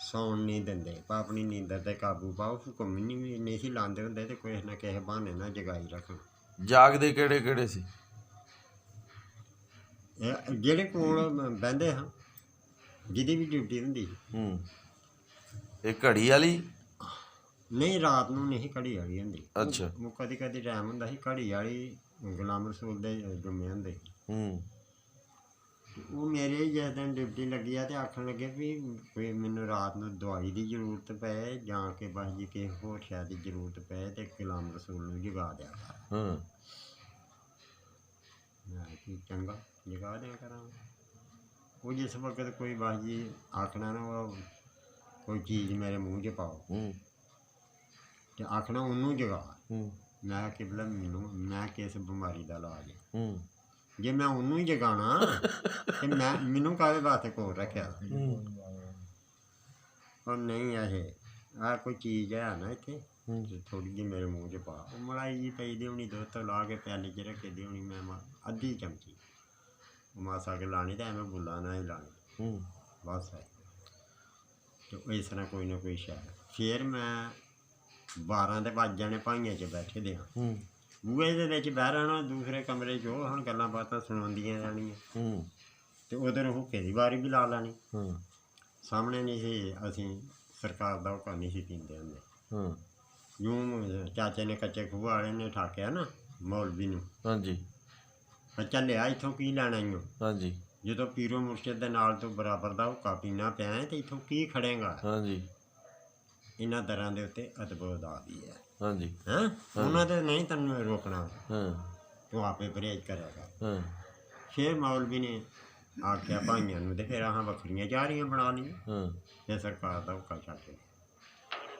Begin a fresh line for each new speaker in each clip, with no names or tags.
ਸੌਣ ਨਹੀਂ ਦਿੰਦੇ, ਆਪਣੀ ਨੀਂਦਰ 'ਤੇ ਕਾਬੂ ਪਾਓ। ਹੁਕਮ ਨਹੀਂ ਸੀ ਲਾਉਂਦੇ ਹੁੰਦੇ ਅਤੇ ਕਿਸੇ ਨਾ ਕਿਸੇ ਬਹਾਨੇ ਨਾਲ ਜਗਾਈ ਰੱਖਣ।
ਜਾਗਦੇ ਕਿਹੜੇ ਕਿਹੜੇ ਸੀ?
ਜਿਹੜੇ ਕੋਲ ਬਹਿੰਦੇ ਹਾਂ, ਜਿਹਦੀ ਵੀ ਡਿਊਟੀ ਹੁੰਦੀ ਸੀ।
ਇਹ ਘੜੀ ਵਾਲੀ?
ਨਹੀਂ, ਰਾਤ ਨੂੰ ਨਹੀਂ ਘੜੀ ਵਾਲੀ ਹੁੰਦੀ।
ਅੱਛਾ।
ਉਹ ਕਦੀ ਕਦੀ ਟਾਈਮ ਹੁੰਦਾ ਸੀ ਘੜੀ ਵਾਲੀ ਗੁਲਾਮ ਰਸੂਲ ਦੇ ਜੁੰਮੇ ਹੁੰਦੇ ਸੀ। ਉਹ ਮੇਰੇ ਜਿਸ ਦਿਨ ਡਿਊਟੀ ਲੱਗੀ ਆ ਅਤੇ ਆਖਣ ਲੱਗੇ ਵੀ ਕੋਈ ਮੈਨੂੰ ਰਾਤ ਨੂੰ ਦਵਾਈ ਦੀ ਜ਼ਰੂਰਤ ਪਏ ਜਾਂ ਕਿ ਬਸ ਜੀ ਕਿਸੇ ਹੋਰ ਸ਼ੈ ਦੀ ਜ਼ਰੂਰਤ ਪਏ ਅਤੇ ਗੁਲਾਮ ਰਸੂਲ ਨੂੰ ਜਗਾ ਦਿਆ ਕਰ। ਮੈਂ ਕੀ ਚੰਗਾ ਜਗਾ ਦਿਆ ਕਰਾਂਗਾ। ਉਹ ਜਿਸ ਵਕਤ ਕੋਈ ਬਸ ਜੀ ਆਖਣਾ ਨਾ ਉਹ ਕੋਈ ਚੀਜ਼ ਮੇਰੇ ਮੂੰਹ 'ਚ ਪਾਓ ਅਤੇ ਆਖਣਾ ਉਹਨੂੰ ਜਗਾ। ਮੈਂ ਕਿ ਭਲਾ ਮੈਂ ਕਿਸ ਬਿਮਾਰੀ ਦਾ ਇਲਾਜ ਹੈ। ਜੇ ਮੈਂ ਉਹਨੂੰ ਹੀ ਜਗਾਉਣਾ ਅਤੇ ਮੈਨੂੰ ਕਾਹਦੇ ਵਾਸਤੇ ਕੋਲ ਰੱਖਿਆ। ਉਹ ਨਹੀਂ ਆਹ ਕੋਈ ਚੀਜ਼ ਹੈ ਨਾ ਇੱਥੇ ਥੋੜ੍ਹੀ ਜਿਹੀ ਮੇਰੇ ਮੂੰਹ 'ਚ ਪਾ। ਉਹ ਮਲਾਈ ਜੀ ਪਈ ਦੀ ਹੋਣੀ, ਦੁੱਧ ਤੋਂ ਲਾ ਕੇ ਪਿਆਲੀ 'ਚ ਰੱਖੀ ਦੀ ਹੋਣੀ, ਮੈਂ ਅੱਧੀ ਚਮਚੀ ਮਾਸਾ ਕੇ ਲਾਣੀ ਅਤੇ ਐਵੇਂ ਬੁੱਲਾ ਨਾ ਹੀ ਲਾਣੀ ਬਸ ਹੈ। ਅਤੇ ਇਸ ਤਰ੍ਹਾਂ ਕੋਈ ਨਾ ਕੋਈ ਸ਼ਾਇਦ ਫਿਰ ਮੈਂ 12 ਦੇ ਵੱਜ ਜਾਣੇ ਭਾਈਆਂ 'ਚ ਬੈਠੇ ਦੇ ਹਾਂ। ਬੂਹੇ ਦੇ ਵਿੱਚ ਬਹਿ ਰਹਿਣਾ, ਦੂਸਰੇ ਕਮਰੇ 'ਚ ਉਹ ਹੁਣ ਗੱਲਾਂ ਬਾਤਾਂ ਸੁਣਾਉਂਦੀਆਂ ਰਹਿਣੀਆਂ ਅਤੇ ਉਧਰ ਹੁੱਕੇ ਦੀ ਵਾਰੀ ਵੀ ਲਾ ਲੈਣੀ। ਸਾਹਮਣੇ ਨਹੀਂ ਸੀ ਅਸੀਂ ਸਰਕਾਰ ਦਾ ਹੁੱਕਾ ਨਹੀਂ ਸੀ ਪੀਂਦੇ ਹੁੰਦੇ। ਜੂੰ ਚਾਚੇ ਨੇ ਕੱਚੇ ਖੂਹ ਵਾਲੇ ਨੇ ਠਾਕਿਆ ਨਾ ਮੌਲਵੀ ਨੂੰ, ਬੱਚਾ ਲਿਆ ਇੱਥੋਂ ਕੀ ਲੈਣਾ ਈ ਓ। ਜਦੋਂ ਪੀਰੋ ਮੁਰਸ਼ਿਦ ਦੇ ਨਾਲ ਤੋਂ ਬਰਾਬਰ ਦਾ ਹੁੱਕਾ ਪੀਣਾ ਪਿਆ ਹੈ ਅਤੇ ਇੱਥੋਂ ਕੀ ਖੜੇਗਾ। ਇਹਨਾਂ ਦਰਾਂ ਦੇ ਉੱਤੇ ਅਦਬ ਅਦਾ ਵੀ ਹੈ। ਉਹਨਾਂ ਦੇ ਨਹੀਂ ਤੈਨੂੰ ਰੋਕਣਾ, ਤੂੰ ਆਪੇ ਪਰਹੇਜ਼ ਕਰਿਆ ਕਰ। ਫਿਰ ਮੌਲਵੀ ਨੇ ਆਖਿਆ ਭਾਈਆਂ ਨੂੰ ਅਤੇ ਫਿਰ ਆਹ ਵੱਖਰੀਆਂ ਚਾਰੀਆਂ ਬਣਾ ਲਈਆਂ। ਫਿਰ ਸਰਕਾਰ ਦਾ ਹੁੱਕਾ ਛੱਡ ਗਿਆ।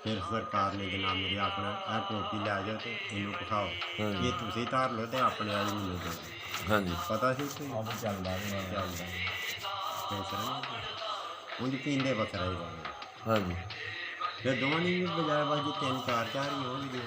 ਫਿਰ ਸਰਕਾਰ ਨੇ ਜਨਾਬ ਮੇਰੀ ਆਖਣਾ ਇਹ ਟੋਪੀ ਲੈ ਜਾਓ ਅਤੇ ਇਹਨੂੰ ਵਿਖਾਓ, ਜੇ ਤੁਸੀਂ ਧਾਰ ਲਓ ਅਤੇ ਆਪਣੇ ਵਾਲੀ ਮੈਨੂੰ ਦਿਓ। ਪਤਾ ਸੀ ਚੱਲਦਾ ਉਂਝ ਪੀਂਦੇ ਵੱਖਰਾ ਹੀ ਰਹੇ। ਫਿਰ ਦੋਵਾਂ ਨੇ ਵੀ ਬਜਾਏ ਬਾਜੀ 3 4 ਹੀ ਹੋਣਗੇ।